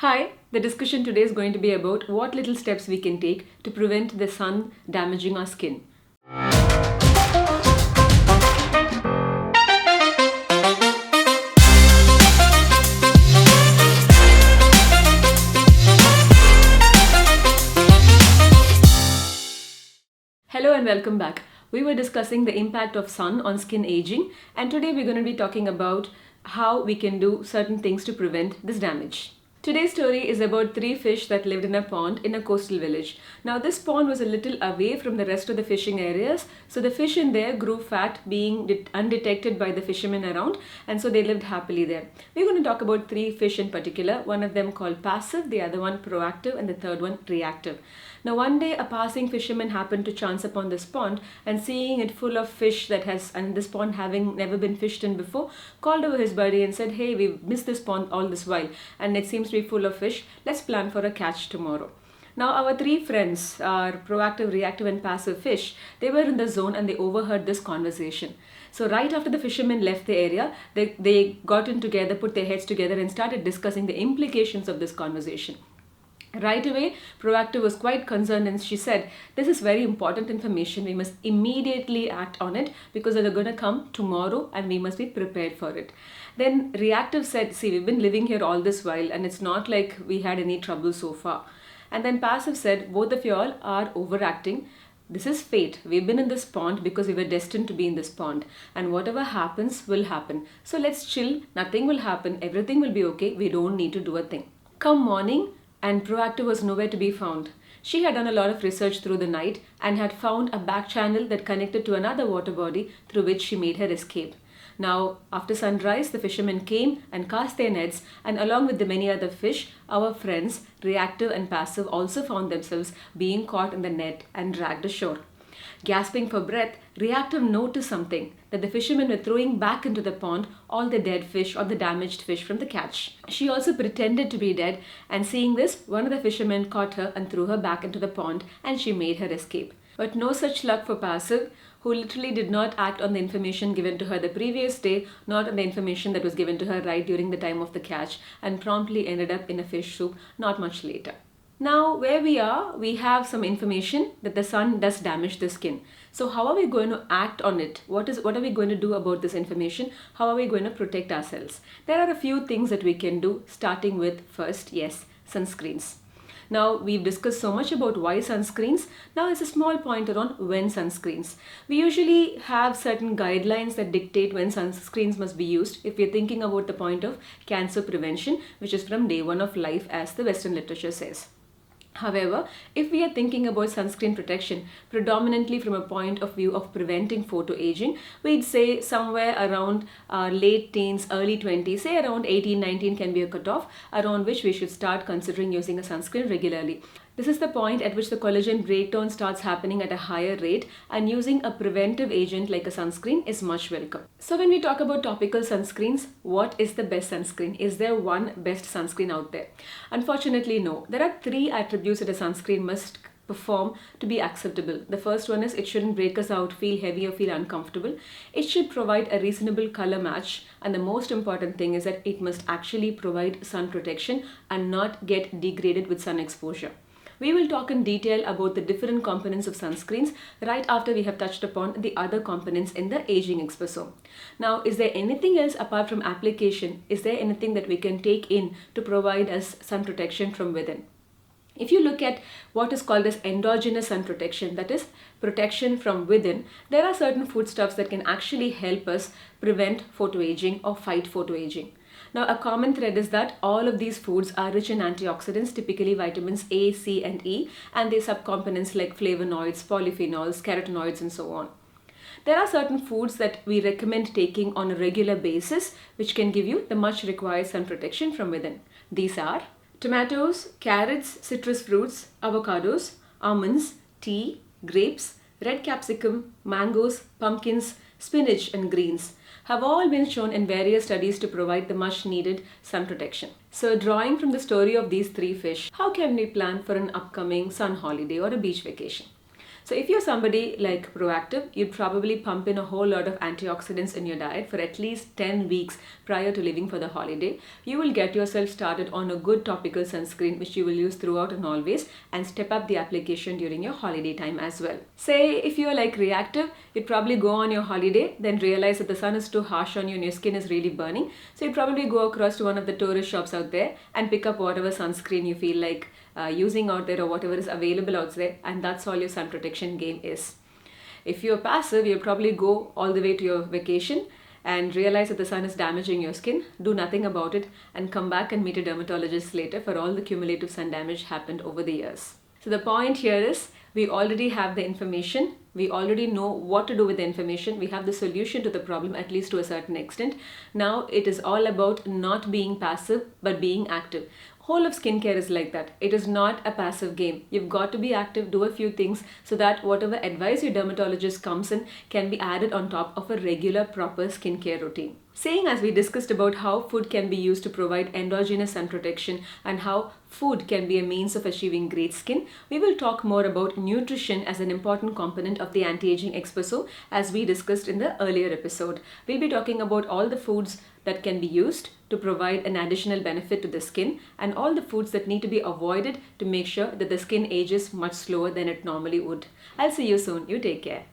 Hi, the discussion today is going to be about what little steps we can take to prevent the sun damaging our skin. Hello and welcome back. We were discussing the impact of sun on skin aging, and today we're going to be talking about how we can do certain things to prevent this damage. Today's story is about three fish that lived in a pond in a coastal village. Now, this pond was a little away from the rest of the fishing areas, so the fish in there grew fat, being undetected by the fishermen around, and so they lived happily there. We're going to talk about three fish in particular, one of them called passive, the other one proactive, and the third one reactive. Now, one day a passing fisherman happened to chance upon this pond, and seeing it full of fish and this pond having never been fished in before, called over his buddy and said, "Hey, we've missed this pond all this while and it seems to be full of fish. Let's plan for a catch tomorrow." Now, our three friends, our proactive, reactive, and passive fish, they were in the zone and they overheard this conversation. So right after the fishermen left the area, they got in together, put their heads together and started discussing the implications of this conversation. Right away, Proactive was quite concerned and she said, "This is very important information. We must immediately act on it because they're going to come tomorrow and we must be prepared for it." Then Reactive said, "See, we've been living here all this while and it's not like we had any trouble so far." And then Passive said, "Both of you all are overacting. This is fate. We've been in this pond because we were destined to be in this pond. And whatever happens will happen. So let's chill. Nothing will happen. Everything will be okay. We don't need to do a thing." Come morning, and Proactive was nowhere to be found. She had done a lot of research through the night and had found a back channel that connected to another water body through which she made her escape. Now, after sunrise, the fishermen came and cast their nets, and along with the many other fish, our friends, Reactive and Passive, also found themselves being caught in the net and dragged ashore. Gasping for breath, Reactive noticed something, that the fishermen were throwing back into the pond all the dead fish or the damaged fish from the catch. She also pretended to be dead, and seeing this, one of the fishermen caught her and threw her back into the pond, and she made her escape. But no such luck for Passive, who literally did not act on the information given to her the previous day, not on the information that was given to her right during the time of the catch, and promptly ended up in a fish soup not much later. Now, where we are, we have some information that the sun does damage the skin. So how are we going to act on it? What are we going to do about this information? How are we going to protect ourselves? There are a few things that we can do, starting with first, yes, sunscreens. Now, we've discussed so much about why sunscreens. Now, it's a small pointer on when sunscreens. We usually have certain guidelines that dictate when sunscreens must be used if we're thinking about the point of cancer prevention, which is from day one of life, as the Western literature says. However, if we are thinking about sunscreen protection predominantly from a point of view of preventing photoaging, we'd say somewhere around late teens, early 20s, say around 18, 19 can be a cutoff around which we should start considering using a sunscreen regularly. This is the point at which the collagen breakdown starts happening at a higher rate, and using a preventive agent like a sunscreen is much welcome. So when we talk about topical sunscreens, what is the best sunscreen? Is there one best sunscreen out there? Unfortunately, no. There are three attributes that a sunscreen must perform to be acceptable. The first one is it shouldn't break us out, feel heavy or feel uncomfortable. It should provide a reasonable color match, and the most important thing is that it must actually provide sun protection and not get degraded with sun exposure. We will talk in detail about the different components of sunscreens right after we have touched upon the other components in the aging exposome. Now, is there anything else apart from application? Is there anything that we can take in to provide us sun protection from within? If you look at what is called as endogenous sun protection, that is protection from within, there are certain foodstuffs that can actually help us prevent photoaging or fight photoaging. Now, a common thread is that all of these foods are rich in antioxidants, typically vitamins A, C, and E, and their subcomponents like flavonoids, polyphenols, carotenoids, and so on. There are certain foods that we recommend taking on a regular basis, which can give you the much required sun protection from within. These are tomatoes, carrots, citrus fruits, avocados, almonds, tea, grapes, red capsicum, mangoes, pumpkins, spinach, and greens have all been shown in various studies to provide the much needed sun protection. So, drawing from the story of these three fish, how can we plan for an upcoming sun holiday or a beach vacation? So if you're somebody like proactive, you'd probably pump in a whole lot of antioxidants in your diet for at least 10 weeks prior to leaving for the holiday. You will get yourself started on a good topical sunscreen which you will use throughout and always, and step up the application during your holiday time as well. Say if you're like reactive, you'd probably go on your holiday, then realize that the sun is too harsh on you and your skin is really burning. So you'd probably go across to one of the tourist shops out there and pick up whatever sunscreen you feel like using out there, or whatever is available out there, and that's all your sun protection game is. If you're passive, you'll probably go all the way to your vacation and realize that the sun is damaging your skin, do nothing about it, and come back and meet a dermatologist later for all the cumulative sun damage happened over the years. So the point here is, we already have the information, we already know what to do with the information, we have the solution to the problem, at least to a certain extent. Now it is all about not being passive but being active. Whole of skincare is like that. It is not a passive game. You've got to be active, do a few things so that whatever advice your dermatologist comes in can be added on top of a regular proper skincare routine. Saying as we discussed about how food can be used to provide endogenous sun protection and how food can be a means of achieving great skin, we will talk more about nutrition as an important component of the anti-aging espresso as we discussed in the earlier episode. We'll be talking about all the foods that can be used to provide an additional benefit to the skin, and all the foods that need to be avoided to make sure that the skin ages much slower than it normally would. I'll see you soon. You take care.